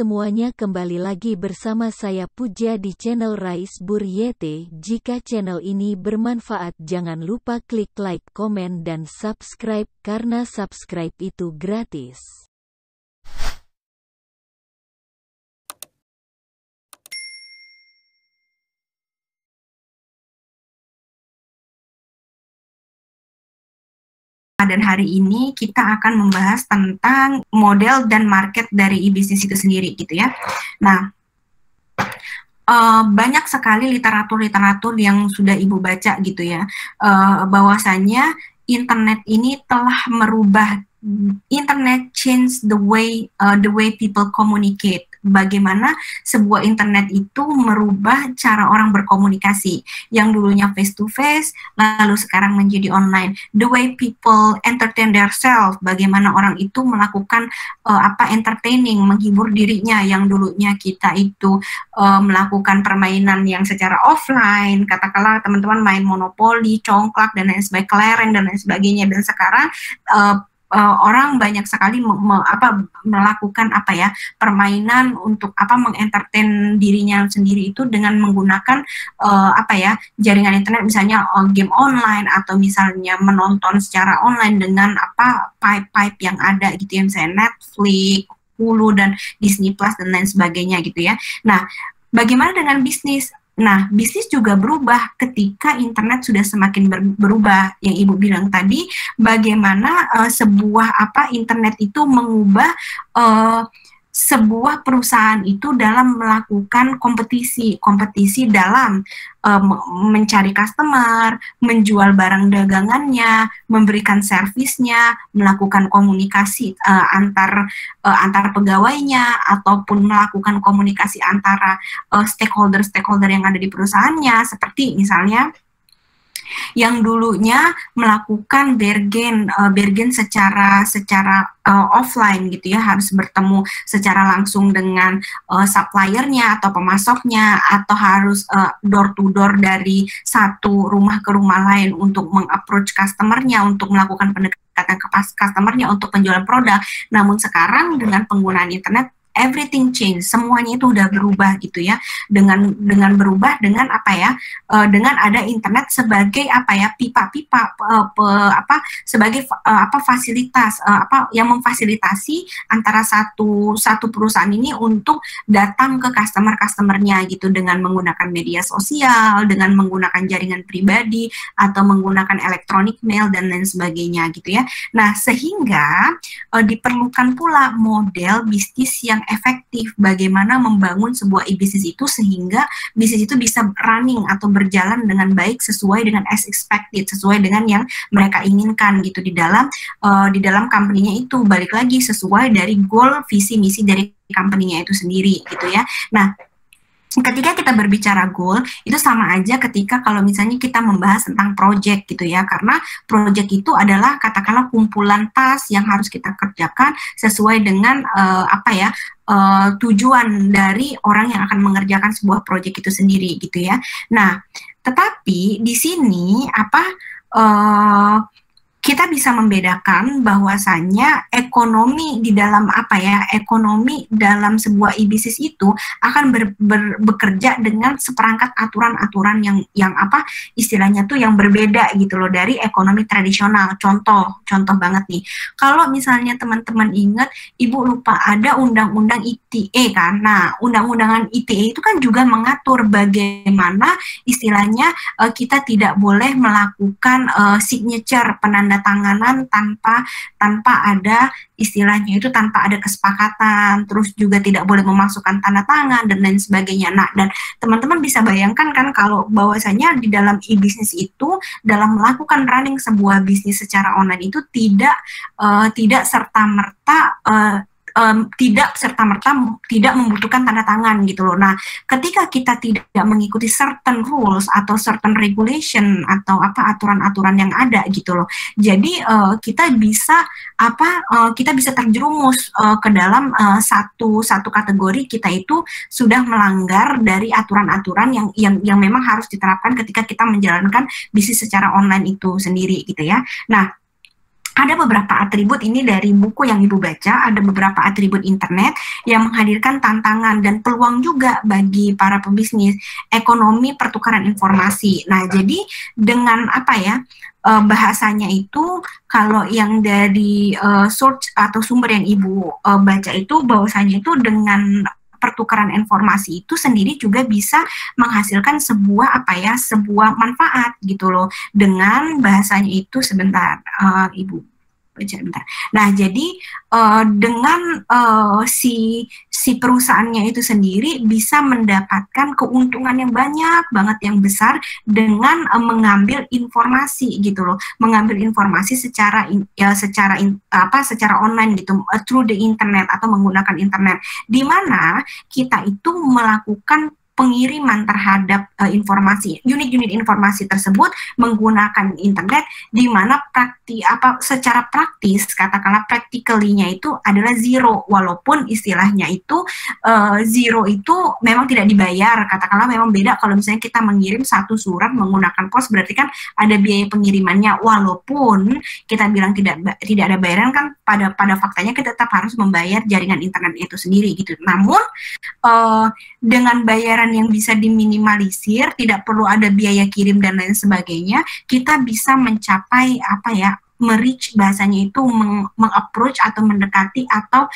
semuanya, kembali lagi bersama saya Puja di channel Rais Buryete. Jika channel ini bermanfaat, jangan lupa klik like, komen, dan subscribe, karena subscribe itu gratis. Dan hari ini kita akan membahas tentang model dan market dari e-bisnis itu sendiri gitu ya. Nah, banyak sekali literatur-literatur yang sudah Ibu baca gitu ya, bahwasanya internet ini telah merubah, internet change the way people communicate. Bagaimana sebuah internet itu merubah cara orang berkomunikasi yang dulunya face to face lalu sekarang menjadi online. The way people entertain themselves, bagaimana orang itu melakukan entertaining, menghibur dirinya, yang dulunya kita itu melakukan permainan yang secara offline, katakanlah teman-teman main monopoli, congklak, dan lain sebagainya, kelereng dan lain sebagainya, dan sekarang orang banyak sekali melakukan permainan untuk mengentertain dirinya sendiri itu dengan menggunakan jaringan internet, misalnya game online atau misalnya menonton secara online dengan pipe yang ada gitu ya, misalnya Netflix, Hulu, dan Disney Plus dan lain sebagainya gitu ya. Nah, bagaimana dengan bisnis? Nah, bisnis juga berubah ketika internet sudah semakin berubah. Yang Ibu bilang tadi, bagaimana sebuah internet itu mengubah sebuah perusahaan itu dalam melakukan kompetisi dalam mencari customer, menjual barang dagangannya, memberikan servisnya, melakukan komunikasi antar pegawainya, ataupun melakukan komunikasi antara stakeholder yang ada di perusahaannya, seperti misalnya yang dulunya melakukan bergen secara offline gitu ya, harus bertemu secara langsung dengan suppliernya atau pemasoknya, atau harus door to door dari satu rumah ke rumah lain untuk mengapproach customernya, untuk melakukan pendekatan ke customernya untuk penjualan produk. Namun sekarang dengan penggunaan internet, everything change, semuanya itu udah berubah gitu ya, dengan berubah dengan dengan ada internet sebagai pipa-pipa, sebagai fasilitas yang memfasilitasi antara satu perusahaan ini untuk datang ke customernya gitu, dengan menggunakan media sosial, dengan menggunakan jaringan pribadi, atau menggunakan electronic mail dan lain sebagainya gitu ya. Nah, sehingga diperlukan pula model bisnis yang efektif, bagaimana membangun sebuah e-bisnis itu sehingga bisnis itu bisa running atau berjalan dengan baik sesuai dengan as expected, sesuai dengan yang mereka inginkan gitu di dalam company-nya itu, balik lagi sesuai dari goal, visi, misi dari company-nya itu sendiri gitu ya. Nah, ketika kita berbicara goal, itu sama aja ketika kalau misalnya kita membahas tentang project gitu ya, karena project itu adalah katakanlah kumpulan task yang harus kita kerjakan sesuai dengan tujuan dari orang yang akan mengerjakan sebuah project itu sendiri gitu ya. Nah, tetapi di sini kita bisa membedakan bahwasannya ekonomi di dalam ekonomi dalam sebuah e-bisnis itu akan bekerja dengan seperangkat aturan-aturan yang istilahnya tuh yang berbeda gitu loh dari ekonomi tradisional. Contoh banget nih, kalau misalnya teman-teman ingat, Ibu lupa ada undang-undang ITE kan. Nah, undang-undangan ITE itu kan juga mengatur bagaimana istilahnya kita tidak boleh melakukan signature, penandatanganan tanpa ada istilahnya itu, tanpa ada kesepakatan, terus juga tidak boleh memasukkan tanda tangan dan lain sebagainya. Nah, dan teman-teman bisa bayangkan kan kalau bahwasanya di dalam e-bisnis itu, dalam melakukan running sebuah bisnis secara online itu tidak serta-merta tidak membutuhkan tanda tangan gitu loh. Nah, ketika kita tidak mengikuti certain rules atau certain regulation atau aturan-aturan yang ada gitu loh, jadi kita bisa terjerumus ke dalam satu kategori kita itu sudah melanggar dari aturan-aturan yang memang harus diterapkan ketika kita menjalankan bisnis secara online itu sendiri gitu ya. Nah, ada beberapa atribut ini dari buku yang Ibu baca, ada beberapa atribut internet yang menghadirkan tantangan dan peluang juga bagi para pebisnis, ekonomi pertukaran informasi. Nah, jadi dengan apa ya, bahasanya itu kalau yang dari source atau sumber yang Ibu baca itu bahwasanya itu dengan pertukaran informasi itu sendiri juga bisa menghasilkan sebuah apa ya, sebuah manfaat gitu loh, dengan bahasanya itu sebentar Ibu baca bentar. Nah, jadi dengan si perusahaannya itu sendiri bisa mendapatkan keuntungan yang banyak banget, yang besar dengan mengambil informasi gitu loh, mengambil informasi secara secara online gitu, through the internet atau menggunakan internet, di mana kita itu melakukan pengiriman terhadap unit-unit informasi tersebut menggunakan internet, di mana secara praktis katakanlah practically-nya itu adalah zero, walaupun istilahnya itu zero itu memang tidak dibayar, katakanlah memang beda kalau misalnya kita mengirim satu surat menggunakan pos, berarti kan ada biaya pengirimannya, walaupun kita bilang tidak ada bayaran, kan pada faktanya kita tetap harus membayar jaringan internet itu sendiri gitu. Namun dengan bayaran yang bisa diminimalisir, tidak perlu ada biaya kirim dan lain sebagainya, kita bisa mencapai apa ya, me-reach bahasanya itu, meng-approach atau mendekati atau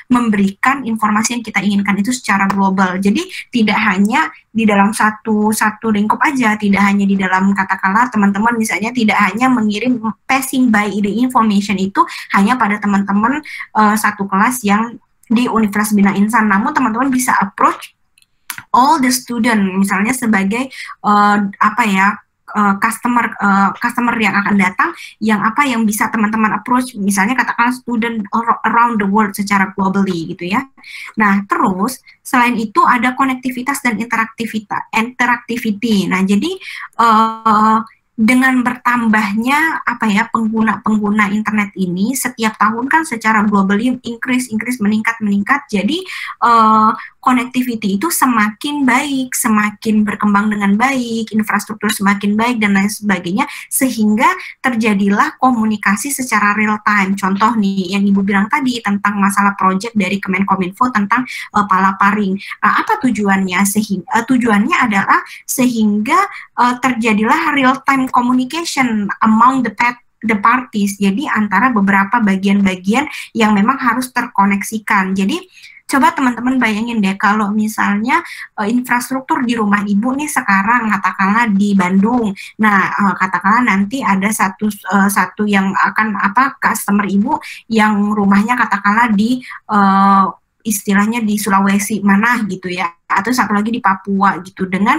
memberikan informasi yang kita inginkan itu secara global. Jadi tidak hanya di dalam satu lingkup aja, tidak hanya di dalam katakanlah teman-teman misalnya tidak hanya mengirim passing by the information itu hanya pada teman-teman satu kelas yang di Universitas Bina Insan, namun teman-teman bisa approach all the student misalnya sebagai customer yang akan datang, yang bisa teman-teman approach, misalnya katakan student around the world secara globally gitu ya. Nah, terus selain itu ada konektivitas dan interactivity. Nah, jadi dengan bertambahnya pengguna internet ini setiap tahun kan secara globally increase meningkat, jadi connectivity itu semakin baik, semakin berkembang dengan baik, infrastruktur semakin baik dan lain sebagainya, sehingga terjadilah komunikasi secara real time. Contoh nih yang Ibu bilang tadi tentang masalah project dari Kemenkominfo tentang palaparing. Apa tujuannya? Tujuannya adalah sehingga terjadilah real time communication among the parties, jadi antara beberapa bagian-bagian yang memang harus terkoneksikan. Jadi coba teman-teman bayangin deh kalau misalnya infrastruktur di rumah Ibu nih sekarang katakanlah di Bandung. Nah, katakanlah nanti ada satu yang akan customer Ibu yang rumahnya katakanlah di istilahnya di Sulawesi mana gitu ya, atau satu lagi di Papua gitu, dengan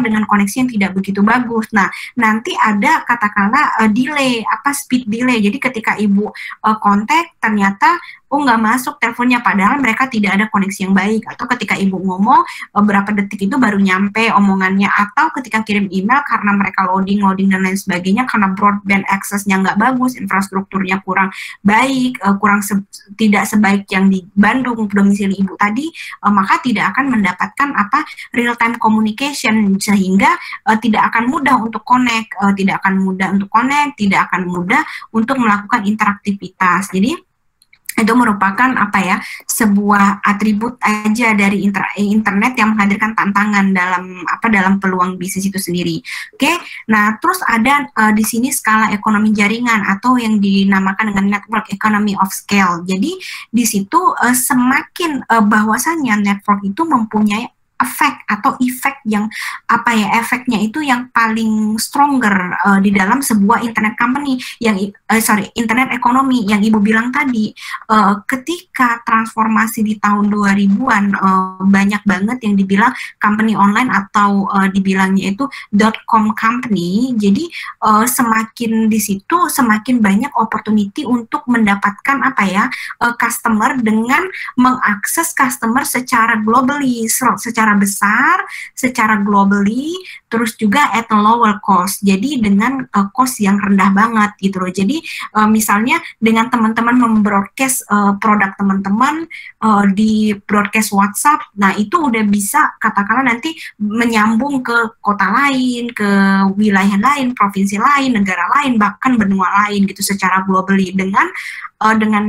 dengan koneksi yang tidak begitu bagus. Nah, nanti ada katakanlah delay, speed delay. Jadi ketika Ibu kontak ternyata nggak masuk teleponnya, padahal mereka tidak ada koneksi yang baik, atau ketika Ibu ngomong berapa detik itu baru nyampe omongannya, atau ketika kirim email karena mereka loading dan lain sebagainya, karena broadband access-nya nggak bagus, infrastrukturnya kurang baik, tidak sebaik yang di Bandung domisili Ibu tadi, maka tidak akan mendapatkan real time communication, sehingga tidak akan mudah untuk connect, tidak akan mudah untuk melakukan interaktivitas. Jadi itu merupakan sebuah atribut aja dari internet yang menghadirkan tantangan dalam peluang bisnis itu sendiri. Oke. Nah, terus ada di sini skala ekonomi jaringan atau yang dinamakan dengan network economy of scale. Jadi di situ semakin bahwasannya network itu mempunyai efek yang efeknya itu yang paling stronger di dalam sebuah internet company internet ekonomi yang Ibu bilang tadi. Ketika transformasi di tahun 2000-an banyak banget yang dibilang company online atau dibilangnya itu .com company. Jadi semakin di situ semakin banyak opportunity untuk mendapatkan customer dengan mengakses customer secara globally, secara secara besar, secara globally, terus juga at a lower cost. Jadi dengan cost yang rendah banget gitu loh. Jadi misalnya dengan teman-teman membroadcast produk teman-teman di broadcast WhatsApp, nah itu udah bisa katakanlah nanti menyambung ke kota lain, ke wilayah lain, provinsi lain, negara lain, bahkan benua lain gitu secara globally dengan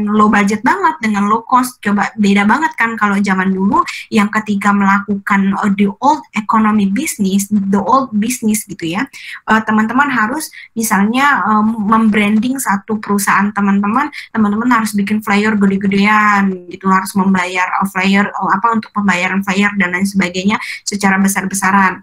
low budget banget, dengan low cost. Coba beda banget kan kalau zaman dulu yang ketika melakukan the old economy business, the old business gitu ya, teman-teman harus misalnya membranding satu perusahaan teman-teman harus bikin flyer gede-gedean gitu, harus membayar flyer untuk pembayaran flyer dan lain sebagainya secara besar-besaran.